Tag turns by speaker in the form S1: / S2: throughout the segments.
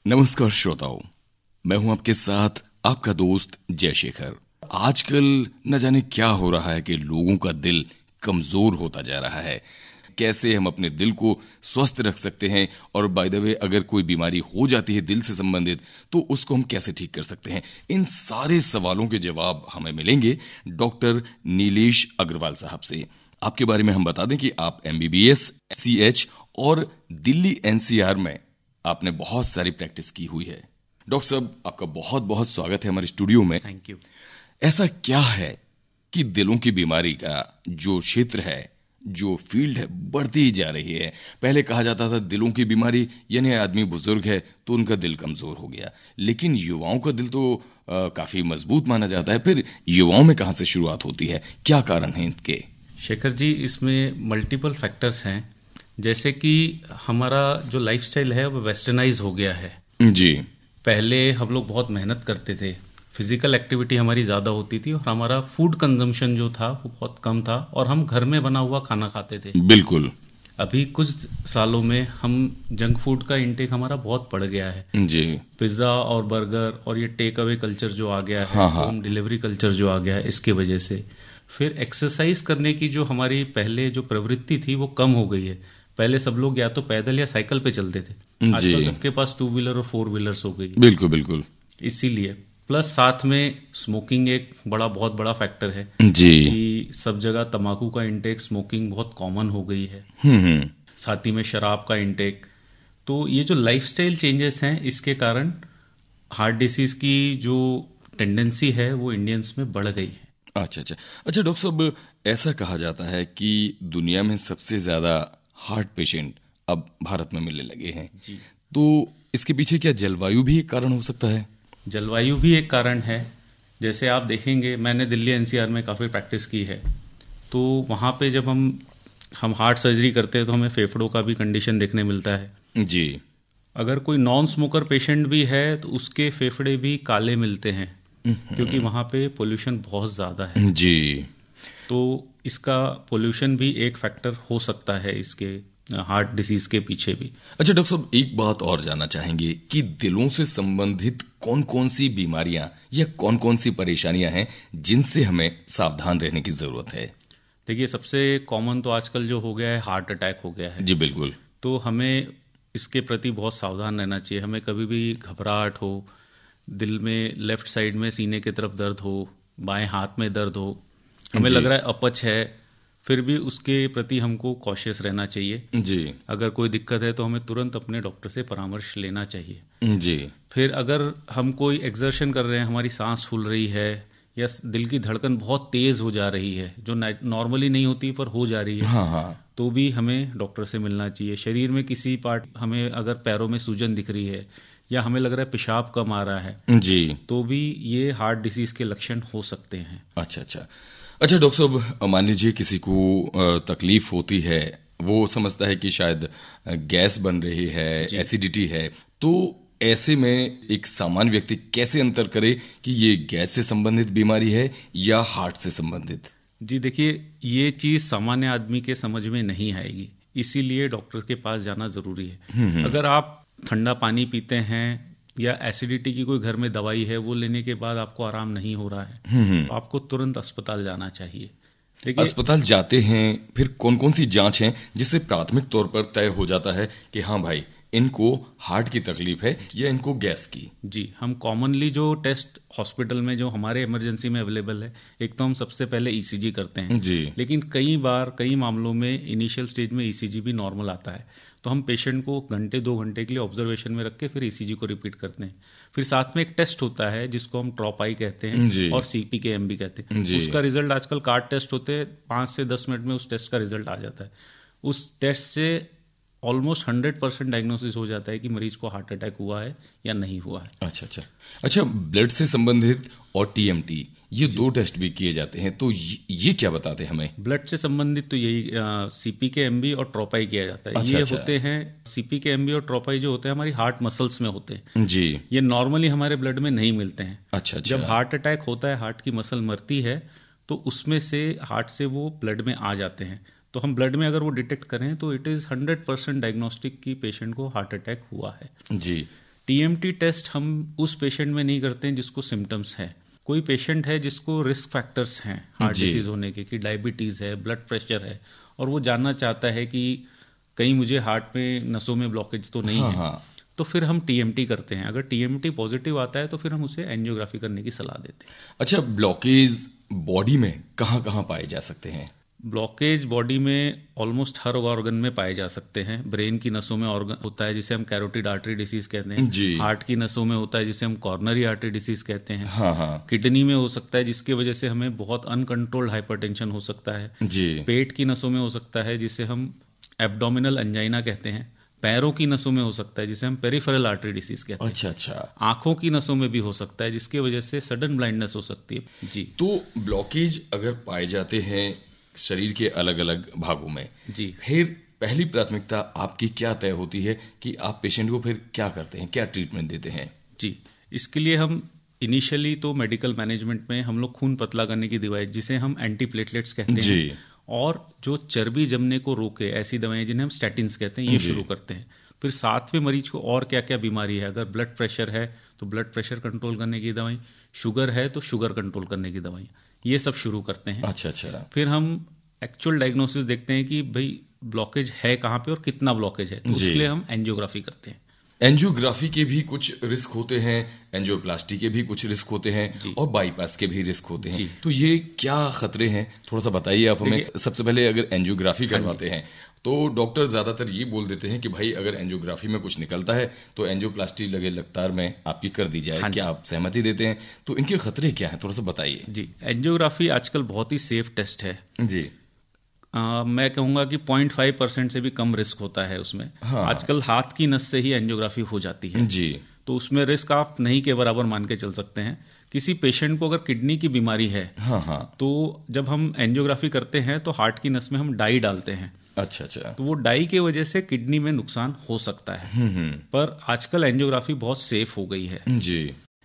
S1: नमस्कार श्रोताओं, मैं हूं आपके साथ आपका दोस्त जयशेखर। आजकल न जाने क्या हो रहा है कि लोगों का दिल कमजोर होता जा रहा है। कैसे हम अपने दिल को स्वस्थ रख सकते हैं, और बाय द वे अगर कोई बीमारी हो जाती है दिल से संबंधित तो उसको हम कैसे ठीक कर सकते हैं, इन सारे सवालों के जवाब हमें मिलेंगे डॉक्टर नीलेश अग्रवाल साहब से। आपके बारे में हम बता दें कि आप MBBS, CH और दिल्ली NCR में आपने बहुत सारी प्रैक्टिस की हुई है। डॉक्टर साहब, आपका बहुत बहुत स्वागत है हमारे स्टूडियो में।
S2: Thank you.
S1: ऐसा क्या है कि दिलों की बीमारी का जो क्षेत्र है, जो फील्ड है, बढ़ती ही जा रही है? पहले कहा जाता था दिलों की बीमारी यानी आदमी बुजुर्ग है तो उनका दिल कमजोर हो गया, लेकिन युवाओं का दिल तो काफी मजबूत माना जाता है। फिर युवाओं में कहां से शुरुआत होती है, क्या कारण है इनके?
S2: शेखर जी, इसमें मल्टीपल फैक्टर्स हैं। जैसे कि हमारा जो लाइफस्टाइल है वो वेस्टर्नाइज हो गया है
S1: जी।
S2: पहले हम लोग बहुत मेहनत करते थे, फिजिकल एक्टिविटी हमारी ज्यादा होती थी और हमारा फूड कंजम्पशन जो था वो बहुत कम था और हम घर में बना हुआ खाना खाते थे।
S1: बिल्कुल।
S2: अभी कुछ सालों में हम जंक फूड का इंटेक हमारा बहुत बढ़ गया है
S1: जी।
S2: पिज्जा और बर्गर और ये टेक अवे कल्चर जो आ गया है,
S1: हाँ।
S2: होम डिलीवरी कल्चर जो आ गया है, इसके वजह से फिर एक्सरसाइज करने की जो हमारी पहले जो प्रवृत्ति थी वो कम हो गई है। पहले सब लोग या तो पैदल या साइकिल पे चलते थे, आजकल सबके पास 2 व्हीलर और 4 व्हीलर्स हो गई।
S1: बिल्कुल बिल्कुल।
S2: इसीलिए प्लस साथ में स्मोकिंग एक बहुत बड़ा फैक्टर है
S1: जी।
S2: कि सब जगह तंबाकू का इंटेक, स्मोकिंग बहुत कॉमन हो गई है। साथ ही में शराब का इंटेक। तो ये जो लाइफस्टाइल चेंजेस हैं इसके कारण हार्ट डिसीज की जो टेंडेंसी है वो इंडियंस में बढ़ गई है।
S1: अच्छा डॉक्टर साहब, ऐसा कहा जाता है कि दुनिया में सबसे ज्यादा हार्ट पेशेंट अब भारत में मिलने लगे हैं
S2: जी।
S1: तो इसके पीछे क्या जलवायु भी एक कारण हो सकता है?
S2: जलवायु भी एक कारण है। जैसे आप देखेंगे, मैंने दिल्ली NCR में काफी प्रैक्टिस की है, तो वहां पे जब हम हार्ट सर्जरी करते हैं तो हमें फेफड़ों का भी कंडीशन देखने मिलता है
S1: जी।
S2: अगर कोई नॉन स्मोकर पेशेंट भी है तो उसके फेफड़े भी काले मिलते हैं क्योंकि वहां पे पोल्यूशन बहुत ज्यादा है।
S1: जी।
S2: तो इसका पोल्यूशन भी एक फैक्टर हो सकता है इसके हार्ट डिसीज के पीछे भी।
S1: अच्छा डॉक्टर साहब, एक बात और जानना चाहेंगे कि दिलों से संबंधित कौन कौन सी बीमारियां या कौन कौन सी परेशानियां हैं जिनसे हमें सावधान रहने की जरूरत है?
S2: देखिए, सबसे कॉमन तो आजकल जो हो गया है हार्ट अटैक हो गया है।
S1: जी बिल्कुल।
S2: तो हमें इसके प्रति बहुत सावधान रहना चाहिए। हमें कभी भी घबराहट हो, दिल में लेफ्ट साइड में सीने की तरफ दर्द हो, बाएं हाथ में दर्द हो, हमें लग रहा है अपच है, फिर भी उसके प्रति हमको कॉशियस रहना चाहिए।
S1: जी।
S2: अगर कोई दिक्कत है तो हमें तुरंत अपने डॉक्टर से परामर्श लेना चाहिए।
S1: जी।
S2: फिर अगर हम कोई एक्सर्शन कर रहे हैं, हमारी सांस फूल रही है या दिल की धड़कन बहुत तेज हो जा रही है जो नॉर्मली नहीं होती पर हो जा रही है,
S1: हाँ।
S2: तो भी हमें डॉक्टर से मिलना चाहिए। शरीर में किसी पार्ट, हमें अगर पैरों में सूजन दिख रही है या हमें लग रहा है पेशाब कम आ रहा है
S1: जी,
S2: तो भी ये हार्ट डिसीज के लक्षण हो सकते हैं।
S1: अच्छा डॉक्टर साहब, मान लीजिए किसी को तकलीफ होती है, वो समझता है कि शायद गैस बन रही है, एसिडिटी है, तो ऐसे में एक सामान्य व्यक्ति कैसे अंतर करे कि ये गैस से संबंधित बीमारी है या हार्ट से संबंधित?
S2: जी देखिए, ये चीज सामान्य आदमी के समझ में नहीं आएगी, इसीलिए डॉक्टर के पास जाना जरूरी है। अगर आप ठंडा पानी पीते हैं या एसिडिटी की कोई घर में दवाई है वो लेने के बाद आपको आराम नहीं हो रहा है तो आपको तुरंत अस्पताल जाना चाहिए। देखिए,
S1: अस्पताल जाते हैं, फिर कौन कौन सी जांच है जिससे प्राथमिक तौर पर तय हो जाता है कि हाँ भाई इनको हार्ट की तकलीफ है या इनको गैस की?
S2: जी, हम कॉमनली जो टेस्ट हॉस्पिटल में जो हमारे इमरजेंसी में अवेलेबल है, एक तो हम सबसे पहले ECG करते हैं
S1: जी।
S2: लेकिन कई मामलों में इनिशियल स्टेज में ECG भी नॉर्मल आता है तो हम पेशेंट को घंटे 2 घंटे के लिए ऑब्जर्वेशन में रख के फिर ECG को रिपीट करते हैं। फिर साथ में एक टेस्ट होता है जिसको हम ट्रॉपाई कहते हैं और CPKM भी कहते हैं। उसका रिजल्ट आजकल कार्ड टेस्ट होते हैं, 5 से 10 मिनट में उस टेस्ट का रिजल्ट आ जाता है। उस टेस्ट से ऑलमोस्ट 100% डायग्नोसिस हो जाता है कि मरीज को हार्ट अटैक हुआ है या नहीं हुआ है।
S1: अच्छा, ब्लड से संबंधित और TMT, ये 2 टेस्ट भी किए जाते हैं, तो ये क्या बताते हैं हमें?
S2: ब्लड से संबंधित तो यही CPKMB और ट्रॉपाई किया जाता है। ये होते हैं CPKMB और ट्रॉपाई जो होते हैं हमारी हार्ट मसल्स में होते हैं
S1: जी।
S2: ये नॉर्मली हमारे ब्लड में नहीं मिलते हैं।
S1: अच्छा।
S2: जब हार्ट अटैक होता है, हार्ट की मसल मरती है तो उसमें से हार्ट से वो ब्लड में आ जाते हैं। तो हम ब्लड में अगर वो डिटेक्ट करें तो इट इज 100% डायग्नोस्टिक की पेशेंट को हार्ट अटैक हुआ है।
S1: जी।
S2: TMT टेस्ट हम उस पेशेंट में नहीं करते हैं जिसको सिम्टम्स है। कोई पेशेंट है जिसको रिस्क फैक्टर्स हैं हार्ट डिसीज होने के, कि डायबिटीज है, ब्लड प्रेशर है, और वो जानना चाहता है कि कहीं मुझे हार्ट में नसों में ब्लॉकेज तो नहीं है, तो फिर हम TMT करते हैं। अगर TMT पॉजिटिव आता है तो फिर हम उसे एंजियोग्राफी करने की सलाह देते हैं।
S1: अच्छा, ब्लॉकेज बॉडी में कहाँ कहाँ पाए जा सकते हैं?
S2: ब्लॉकेज बॉडी में ऑलमोस्ट हर ऑर्गन में पाए जा सकते हैं। ब्रेन की नसों में ऑर्गन होता है जिसे हम कैरोटिड आर्टरी डिसीज कहते हैं। हार्ट की नसों में होता है जिसे हम कॉर्नरी आर्टरी डिसीज कहते हैं। किडनी में हो सकता है जिसकी वजह से हमें बहुत अनकंट्रोल्ड हाइपरटेंशन हो सकता है। पेट की नसों में हो सकता है जिसे हम एब्डोमिनल एंजाइना कहते हैं। पैरों की नसों में हो सकता है जिसे हम पेरिफेरल आर्टरी डिसीज कहते हैं।
S1: अच्छा।
S2: आंखों की नसों में भी हो सकता है जिसकी वजह से सडन ब्लाइंडनेस हो सकती है। जी,
S1: तो ब्लॉकेज अगर पाए जाते हैं शरीर के अलग अलग भागों में,
S2: जी,
S1: फिर पहली प्राथमिकता आपकी क्या तय होती है कि आप पेशेंट को फिर क्या करते हैं, क्या ट्रीटमेंट देते हैं?
S2: जी, इसके लिए हम इनिशियली तो मेडिकल मैनेजमेंट में हम लोग खून पतला करने की दवाई जिसे हम एंटीप्लेटलेट्स कहते हैं, और जो चर्बी जमने को रोके ऐसी दवाएं जिन्हें हम स्टैटिन्स कहते हैं, ये शुरू करते हैं। फिर साथ में मरीज को और क्या क्या बीमारी है, अगर ब्लड प्रेशर है तो ब्लड प्रेशर कंट्रोल करने की दवाई, शुगर है तो शुगर कंट्रोल करने की दवाई, ये सब शुरू करते हैं।
S1: अच्छा। फिर
S2: हम एक्चुअल डायग्नोसिस देखते हैं कि भाई ब्लॉकेज है कहाँ पे और कितना ब्लॉकेज है, तो उसके लिए हम एंजियोग्राफी करते हैं।
S1: एंजियोग्राफी के भी कुछ रिस्क होते हैं, एंजियोप्लास्टी के भी कुछ रिस्क होते हैं, और बाईपास के भी रिस्क होते हैं। तो ये क्या खतरे हैं, थोड़ा सा बताइए आप हमें। सबसे पहले अगर एंजियोग्राफी करवाते हैं तो डॉक्टर ज्यादातर ये बोल देते हैं कि भाई अगर एंजियोग्राफी में कुछ निकलता है तो एंजियोप्लास्टी लगे लगातार में आपकी कर दी जाए। क्या आप सहमति देते हैं? तो इनके खतरे क्या हैं, थोड़ा सा बताइए।
S2: जी, एंजियोग्राफी आजकल बहुत ही सेफ टेस्ट है।
S1: जी,
S2: मैं कहूंगा कि 0.5% से भी कम रिस्क होता है उसमें। आजकल हाथ की नस से ही एंजियोग्राफी हो जाती है।
S1: जी,
S2: तो उसमें रिस्क आप नहीं के बराबर मान के चल सकते हैं। किसी पेशेंट को अगर किडनी की बीमारी है, तो जब हम एंजियोग्राफी करते हैं तो हार्ट की नस में हम डाई डालते हैं।
S1: अच्छा।
S2: तो वो डाई की वजह से किडनी में नुकसान हो सकता है। पर आजकल एंजियोग्राफी बहुत सेफ हो गई है।
S1: जी,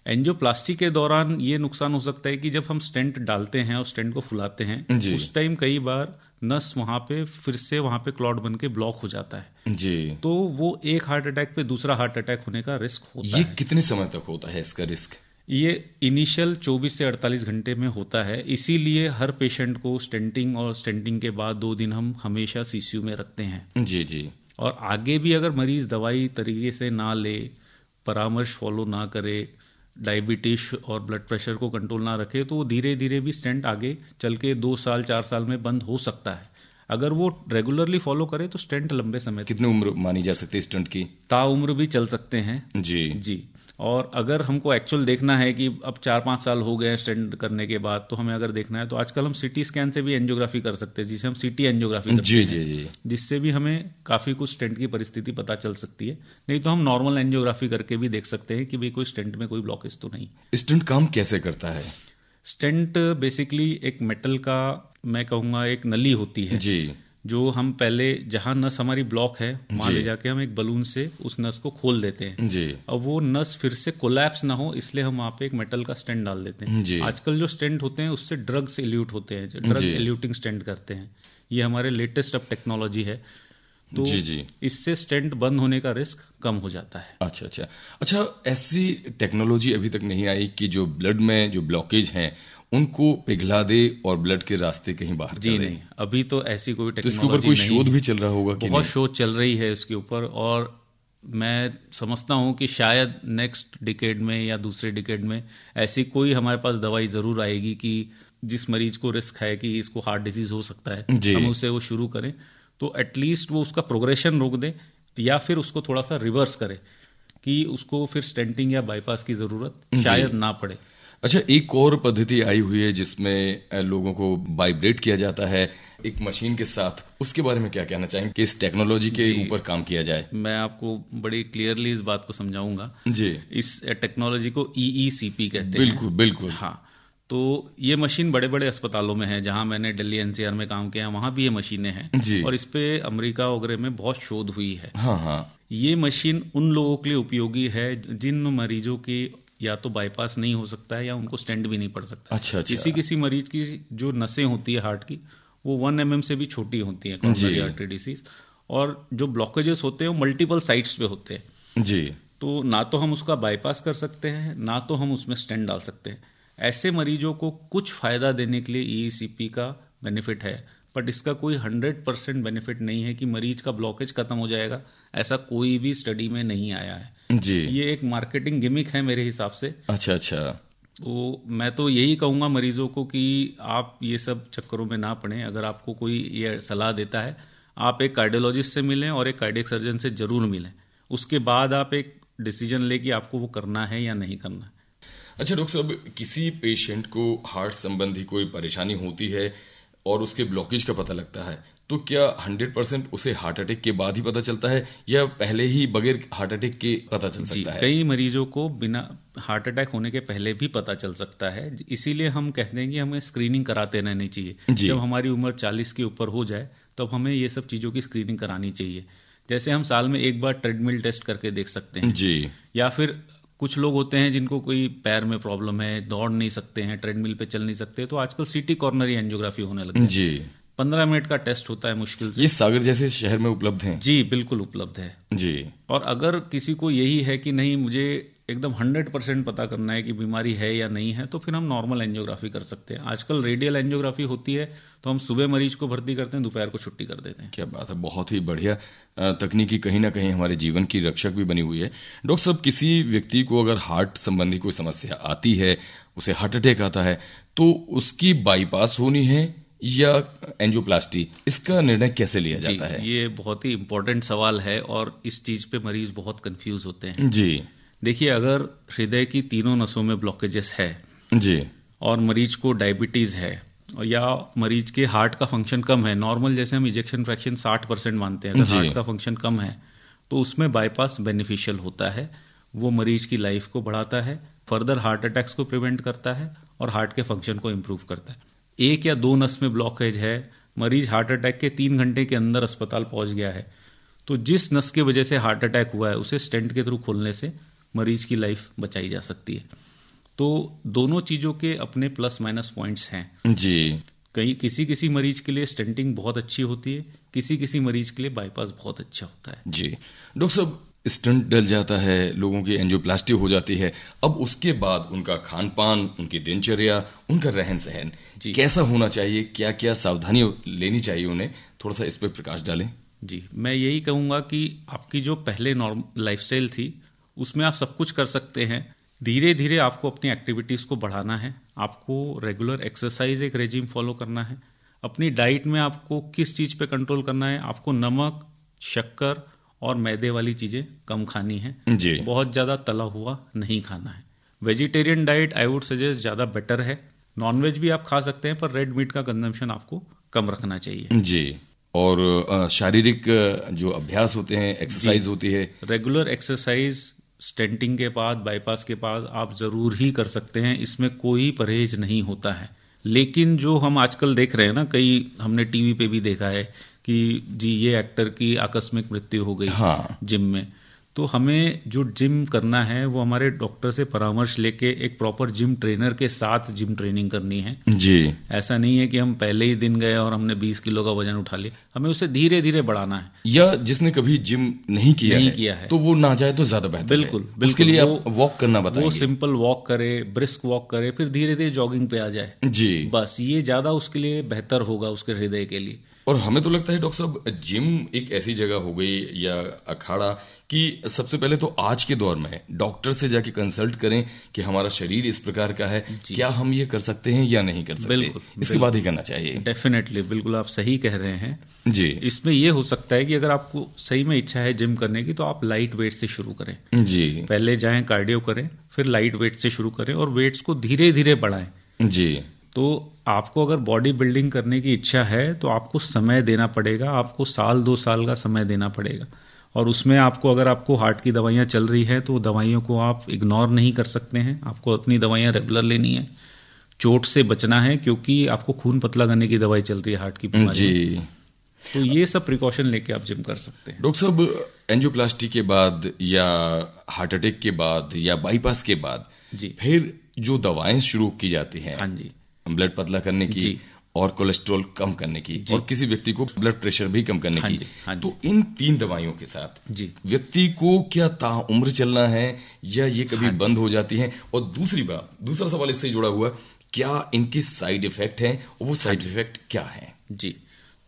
S2: एंजियोप्लास्टी के दौरान ये नुकसान हो सकता है कि जब हम स्टेंट डालते हैं और स्टेंट को फुलाते हैं, उस टाइम कई बार नस वहां पे फिर से वहां पे क्लॉट बन के ब्लॉक हो जाता है।
S1: जी,
S2: तो वो एक हार्ट अटैक पे दूसरा हार्ट अटैक होने का रिस्क होता है।
S1: ये कितने समय तक होता है इसका रिस्क?
S2: ये इनिशियल 24 से 48 घंटे में होता है। इसीलिए हर पेशेंट को स्टेंटिंग और स्टेंटिंग के बाद 2 दिन हम हमेशा सीसीयू में रखते हैं।
S1: जी।
S2: और आगे भी अगर मरीज दवाई तरीके से ना ले, परामर्श फॉलो ना करे, डायबिटीज और ब्लड प्रेशर को कंट्रोल ना रखे, तो धीरे धीरे भी स्टेंट आगे चल के 2 साल 4 साल में बंद हो सकता है। अगर वो रेगुलरली फॉलो करे तो स्टेंट लंबे समय तक।
S1: कितनी उम्र मानी जा सकती है स्टेंट की?
S2: ताउम्र भी चल सकते हैं।
S1: जी।
S2: और अगर हमको एक्चुअल देखना है कि अब 4-5 साल हो गए स्टेंट करने के बाद, तो हमें अगर देखना है तो आजकल हम सीटी स्कैन से भी एंजियोग्राफी कर सकते हैं, जिसे हम सीटी एंजियोग्राफी करते हैं।
S1: जी।
S2: जिससे भी हमें काफी कुछ स्टेंट की परिस्थिति पता चल सकती है। नहीं तो हम नॉर्मल एंजियोग्राफी करके भी देख सकते हैं कि भाई कोई स्टेंट में कोई ब्लॉकेज तो नहीं।
S1: स्टेंट काम कैसे करता है?
S2: स्टेंट बेसिकली एक मेटल का, मैं कहूंगा एक नली होती है,
S1: जी,
S2: जो हम पहले जहां नस हमारी ब्लॉक है वहां ले जाके हम एक बलून से उस नस को खोल देते हैं।
S1: जी,
S2: अब वो नस फिर से कोलैप्स ना हो इसलिए हम वहां पे एक मेटल का स्टेंट डाल देते हैं।
S1: जी।
S2: आजकल जो स्टेंट होते हैं उससे ड्रग्स इल्यूट होते हैं, ड्रग इल्यूटिंग स्टेंट करते हैं। ये हमारे लेटेस्ट अब टेक्नोलॉजी है, तो
S1: जी।
S2: इससे स्टेंट बंद होने का रिस्क कम हो जाता है।
S1: अच्छा, ऐसी टेक्नोलॉजी अभी तक नहीं आई कि जो ब्लड में जो ब्लॉकेज हैं उनको पिघला दे और ब्लड के रास्ते कहीं बाहर
S2: जी नहीं, अभी तो ऐसी कोई टेक्नोलॉजी नहीं।
S1: तो इसके ऊपर कोई शोध भी चल रहा होगा कि
S2: बहुत शोध चल रही है इसके ऊपर, और मैं समझता हूं कि शायद नेक्स्ट डिकेड में या दूसरे डिकेड में ऐसी कोई हमारे पास दवाई जरूर आएगी कि जिस मरीज को रिस्क है कि इसको हार्ट डिजीज हो सकता है, हम उसे वो शुरू करें तो एटलीस्ट वो उसका प्रोग्रेशन रोक दे, या फिर उसको थोड़ा सा रिवर्स करे कि उसको फिर स्टेंटिंग या बाईपास की जरूरत शायद ना पड़े।
S1: अच्छा, एक और पद्धति आई हुई है जिसमें लोगों को वाइब्रेट किया जाता है एक मशीन के साथ, उसके बारे में क्या कहना चाहेंगे कि इस टेक्नोलॉजी के ऊपर काम किया जाए?
S2: मैं आपको बड़ी क्लियरली इस बात को समझाऊंगा
S1: जी।
S2: इस टेक्नोलॉजी को EECP कहते हैं।
S1: बिल्कुल।
S2: हाँ, तो ये मशीन बड़े बड़े अस्पतालों में है, जहां मैंने दिल्ली NCR में काम किया वहां भी ये मशीनें हैं, और इस पे अमेरिका वगैरह में बहुत शोध हुई है।
S1: हाँ।
S2: ये मशीन उन लोगों के लिए उपयोगी है जिन मरीजों की या तो बाईपास नहीं हो सकता है या उनको स्टेंट भी नहीं पड़ सकता।
S1: अच्छा।
S2: किसी मरीज की जो नसें होती है हार्ट की, वो 1 mm से भी छोटी होती है, कॉर्नरी आर्टरी डिसीज, और जो ब्लॉकेजेस होते हैं वो मल्टीपल साइट्स पे होते हैं।
S1: जी।
S2: तो ना तो हम उसका बाईपास कर सकते हैं, ना तो हम उसमें स्टेंट डाल सकते हैं। ऐसे मरीजों को कुछ फायदा देने के लिए ईईसीपी का बेनिफिट है, बट इसका कोई 100% बेनिफिट नहीं है कि मरीज का ब्लॉकेज खत्म हो जाएगा। ऐसा कोई भी स्टडी में नहीं आया है
S1: जी।
S2: ये एक मार्केटिंग गिमिक है मेरे हिसाब से।
S1: अच्छा।
S2: तो मैं तो यही कहूंगा मरीजों को कि आप ये सब चक्करों में ना पड़ें। अगर आपको कोई ये सलाह देता है, आप एक कार्डियोलॉजिस्ट से मिलें और एक कार्डियक सर्जन से जरूर मिलें। उसके बाद आप एक डिसीजन ले कि आपको वो करना है या नहीं करना है।
S1: अच्छा डॉक्टर साहब, किसी पेशेंट को हार्ट संबंधी कोई परेशानी होती है और उसके ब्लॉकेज का पता लगता है, तो क्या 100% उसे हार्ट अटैक के बाद ही पता चलता है या पहले ही बगैर हार्ट अटैक के पता चल सकता है?
S2: कई मरीजों को बिना हार्ट अटैक होने के पहले भी पता चल सकता है। इसीलिए हम कहते हैं कि हमें स्क्रीनिंग कराते रहनी चाहिए। जब हमारी उम्र 40 के ऊपर हो जाए तब हमें ये सब चीजों की स्क्रीनिंग करानी चाहिए। जैसे हम साल में एक बार ट्रेडमिल टेस्ट करके देख सकते हैं
S1: जी। या
S2: फिर कुछ लोग होते हैं जिनको कोई पैर में प्रॉब्लम है, दौड़ नहीं सकते हैं, ट्रेडमिल पे चल नहीं सकते, तो आजकल सीटी कॉर्नरी एंजियोग्राफी होने लगी है जी। 15 मिनट का टेस्ट होता है मुश्किल से।
S1: ये सागर जैसे शहर में उपलब्ध है?
S2: जी बिल्कुल उपलब्ध है
S1: जी।
S2: और अगर किसी को यही है कि नहीं मुझे एकदम 100% पता करना है कि बीमारी है या नहीं है, तो फिर हम नॉर्मल एंजियोग्राफी कर सकते हैं। आजकल रेडियल एंजियोग्राफी होती है, तो हम सुबह मरीज को भर्ती करते हैं, दोपहर को छुट्टी कर देते हैं।
S1: क्या बात है, बहुत ही बढ़िया तकनीकी कहीं ना कहीं हमारे जीवन की रक्षक भी बनी हुई है। डॉक्टर साहब, किसी व्यक्ति को अगर हार्ट संबंधी कोई समस्या आती है, उसे हार्ट अटैक आता है, तो उसकी बाईपास होनी है या एंजियोप्लास्टी, इसका निर्णय कैसे लिया जाता है?
S2: ये बहुत ही इंपॉर्टेंट सवाल है और इस चीज पे मरीज बहुत कंफ्यूज होते हैं
S1: जी।
S2: देखिए, अगर हृदय की तीनों नसों में ब्लॉकेजेस है
S1: जी
S2: और मरीज को डायबिटीज है या मरीज के हार्ट का फंक्शन कम है, नॉर्मल जैसे हम इजेक्शन फ्रैक्शन 60% मानते हैं, अगर हार्ट का फंक्शन कम है तो उसमें बाईपास बेनिफिशियल होता है। वो मरीज की लाइफ को बढ़ाता है, फर्दर हार्ट अटैक्स को प्रिवेंट करता है और हार्ट के फंक्शन को इम्प्रूव करता है। एक या दो नस में ब्लॉकेज है, मरीज हार्ट अटैक के 3 घंटे के अंदर अस्पताल पहुंच गया है, तो जिस नस की वजह से हार्ट अटैक हुआ है उसे स्टेंट के थ्रू खोलने से मरीज की लाइफ बचाई जा सकती है। तो दोनों चीजों के अपने प्लस माइनस पॉइंट्स हैं
S1: जी।
S2: किसी मरीज के लिए स्टेंटिंग बहुत अच्छी होती है, किसी मरीज के लिए बाईपास बहुत अच्छा होता है
S1: जी। डॉक्टर साहब, स्टंट डल जाता है, लोगों की एंजियोप्लास्टी हो जाती है, अब उसके बाद उनका खान पान, उनकी दिनचर्या, उनका रहन सहन कैसा होना चाहिए? क्या क्या सावधानी लेनी चाहिए उन्हें? थोड़ा सा इस पर प्रकाश डालें।
S2: जी, मैं यही कहूंगा कि आपकी जो पहले नॉर्मल लाइफस्टाइल थी उसमें आप सब कुछ कर सकते हैं। धीरे धीरे आपको अपनी एक्टिविटीज को बढ़ाना है, आपको रेगुलर एक्सरसाइज एक रेजिम फॉलो करना है। अपनी डाइट में आपको किस चीज पे कंट्रोल करना है? आपको नमक, शक्कर और मैदे वाली चीजें कम खानी है
S1: जी।
S2: बहुत ज्यादा तला हुआ नहीं खाना है। Vegetarian diet I would suggest ज्यादा बेटर है। नॉनवेज भी आप खा सकते हैं, पर रेड मीट का कंजम्पशन आपको कम रखना चाहिए
S1: जी। और शारीरिक जो अभ्यास होते हैं, एक्सरसाइज होती है,
S2: रेगुलर एक्सरसाइज स्टेंटिंग के बाद, बाईपास के बाद आप जरूर ही कर सकते हैं, इसमें कोई परहेज नहीं होता है। लेकिन जो हम आजकल देख रहे हैं ना, कई हमने टीवी पे भी देखा है कि जी ये एक्टर की आकस्मिक मृत्यु हो गई जिम में, तो हमें जो जिम करना है वो हमारे डॉक्टर से परामर्श लेके एक प्रॉपर जिम ट्रेनर के साथ जिम ट्रेनिंग करनी है
S1: जी।
S2: ऐसा नहीं है कि हम पहले ही दिन गए और हमने 20 किलो का वजन उठा लिया, हमें उसे धीरे धीरे बढ़ाना है।
S1: या जिसने कभी जिम नहीं किया है तो वो ना जाए तो ज्यादा बेहतर
S2: बिल्कुल।
S1: उसके लिए आप वॉक करना बताएंगे?
S2: वो सिंपल वॉक करे, ब्रिस्क वॉक करे, फिर धीरे धीरे जॉगिंग पे आ जाए
S1: जी।
S2: बस ये ज्यादा उसके लिए बेहतर होगा, उसके हृदय के लिए।
S1: और हमें तो लगता है डॉक्टर साहब, जिम एक ऐसी जगह हो गई या अखाड़ा कि सबसे पहले तो आज के दौर में डॉक्टर से जाके कंसल्ट करें कि हमारा शरीर इस प्रकार का है, क्या हम ये कर सकते हैं या नहीं कर सकते, इसके बाद ही करना चाहिए।
S2: डेफिनेटली, बिल्कुल आप सही कह रहे हैं
S1: जी।
S2: इसमें ये हो सकता है कि अगर आपको सही में इच्छा है जिम करने की, तो आप लाइट वेट से शुरू करें
S1: जी।
S2: पहले जाएं कार्डियो करें, फिर लाइट वेट से शुरू करें और वेट्स को धीरे धीरे बढ़ाएं
S1: जी।
S2: तो आपको अगर बॉडी बिल्डिंग करने की इच्छा है तो आपको समय देना पड़ेगा, आपको 1-2 साल का समय देना पड़ेगा। और उसमें आपको, अगर आपको हार्ट की दवाइयां चल रही है तो दवाइयों को आप इग्नोर नहीं कर सकते हैं, आपको अपनी दवाइयां रेगुलर लेनी है। चोट से बचना है क्योंकि आपको खून पतला करने की दवाई चल रही है हार्ट की बीमारी
S1: जी।
S2: तो ये सब प्रिकॉशन लेके आप जिम कर सकते हैं।
S1: डॉक्टर साहब, एंजियोप्लास्टी के बाद या हार्ट अटैक के बाद या बाईपास के बाद
S2: जी,
S1: फिर जो दवाएं शुरू की जाती हैं,
S2: हाँ जी,
S1: ब्लड पतला करने की, और कोलेस्ट्रॉल कम करने की और किसी व्यक्ति को ब्लड प्रेशर भी कम करने की। तो इन 3 दवाइयों के साथ व्यक्ति को क्या ताउम्र चलना है या ये कभी बंद हो जाती हैं? और दूसरा सवाल इससे जुड़ा हुआ, क्या इनके साइड इफेक्ट हैं? वो साइड इफेक्ट क्या है?
S2: जी,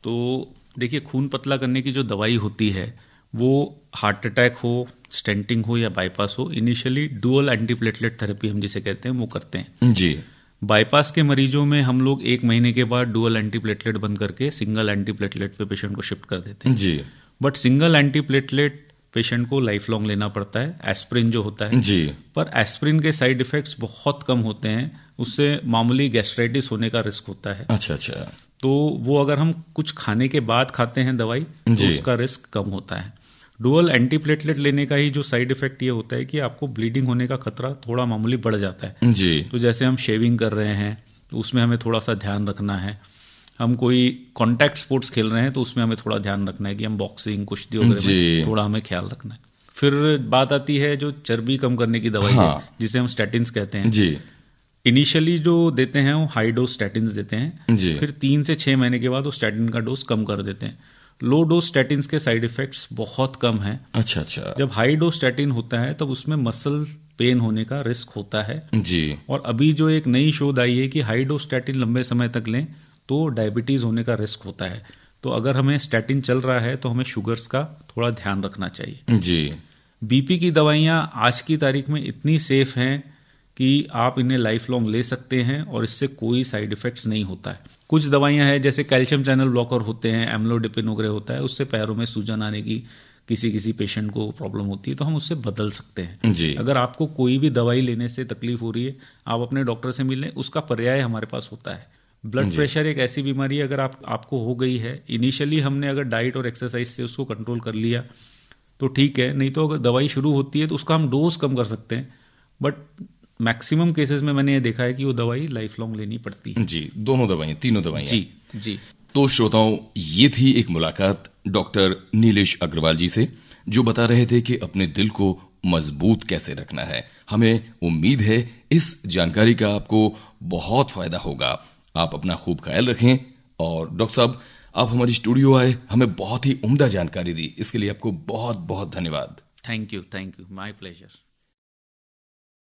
S2: तो देखिए, खून पतला करने की जो दवाई होती है वो हार्ट अटैक हो, स्टेंटिंग हो या बाईपास हो, इनिशियली डुअल एंटीप्लेटलेट थेरेपी हम जिसे कहते हैं वो करते हैं
S1: जी।
S2: बाईपास के मरीजों में हम लोग 1 महीने के बाद डुअल एंटीप्लेटलेट बंद करके सिंगल एंटीप्लेटलेट पे पेशेंट को शिफ्ट कर देते हैं
S1: जी।
S2: बट सिंगल एंटीप्लेटलेट पेशेंट को लाइफ लॉन्ग लेना पड़ता है, एस्प्रिन जो होता है
S1: जी।
S2: पर एस्प्रिन के साइड इफेक्ट्स बहुत कम होते हैं, उससे मामूली गैस्ट्राइटिस होने का रिस्क होता है।
S1: अच्छा।
S2: तो वो अगर हम कुछ खाने के बाद खाते हैं दवाई तो उसका रिस्क कम होता है। डुअल एंटीप्लेटलेट लेने का ही जो साइड इफेक्ट ये होता है कि आपको ब्लीडिंग होने का खतरा थोड़ा मामूली बढ़ जाता है
S1: जी।
S2: तो जैसे हम शेविंग कर रहे हैं तो उसमें हमें थोड़ा सा ध्यान रखना है, हम कोई कॉन्टैक्ट स्पोर्ट्स खेल रहे हैं तो उसमें हमें थोड़ा ध्यान रखना है कि हम बॉक्सिंग कुश्ती वगैरह में थोड़ा हमें ख्याल रखना है। फिर बात आती है जो चर्बी कम करने की दवाई है जिसे हम स्टैटिन्स कहते हैं
S1: जी।
S2: इनिशियली जो देते हैं वो हाई डोज स्टैटिन्स देते हैं
S1: जी।
S2: फिर 3 से 6 महीने के बाद वो स्टैटिन का डोज कम कर देते हैं। लो डोज स्टैटिन्स के साइड इफेक्ट्स बहुत कम हैं।
S1: अच्छा। जब
S2: हाई डोज स्टैटिन होता है तब उसमें मसल पेन होने का रिस्क होता है
S1: जी।
S2: और अभी जो एक नई शोध आई है कि हाई डोज स्टैटिन लंबे समय तक लें तो डायबिटीज होने का रिस्क होता है। तो अगर हमें स्टैटिन चल रहा है तो हमें शुगर्स का थोड़ा ध्यान रखना चाहिए
S1: जी।
S2: बीपी की दवाइयां आज की तारीख में इतनी सेफ हैं कि आप इन्हें लाइफ लॉन्ग ले सकते हैं और इससे कोई साइड इफेक्ट्स नहीं होता है। कुछ दवाइयां हैं जैसे कैल्शियम चैनल ब्लॉकर होते हैं, एम्लोडिपिन वगैरह होता है, उससे पैरों में सूजन आने की किसी पेशेंट को प्रॉब्लम होती है तो हम उससे बदल सकते हैं
S1: जी।
S2: अगर आपको कोई भी दवाई लेने से तकलीफ हो रही है आप अपने डॉक्टर से मिल लें, उसका पर्याय हमारे पास होता है। ब्लड प्रेशर एक ऐसी बीमारी है अगर आपको हो गई है, इनिशियली हमने अगर डाइट और एक्सरसाइज से उसको कंट्रोल कर लिया तो ठीक है, नहीं तो अगर दवाई शुरू होती है तो उसका हम डोज कम कर सकते हैं बट मैक्सिमम केसेस में मैंने ये देखा है कि वो दवाई लाइफ लॉन्ग लेनी पड़ती है।
S1: जी, दोनों दवाइयां, तीनों दवाइयां।
S2: जी।
S1: तो श्रोताओं, ये थी एक मुलाकात डॉक्टर नीलेश अग्रवाल जी से जो बता रहे थे कि अपने दिल को मजबूत कैसे रखना है। हमें उम्मीद है इस जानकारी का आपको बहुत फायदा होगा। आप अपना खूब ख्याल रखें और डॉक्टर साहब, आप हमारी स्टूडियो आए, हमें बहुत ही उम्दा जानकारी दी, इसके लिए आपको बहुत बहुत धन्यवाद।
S2: Thank you, my pleasure.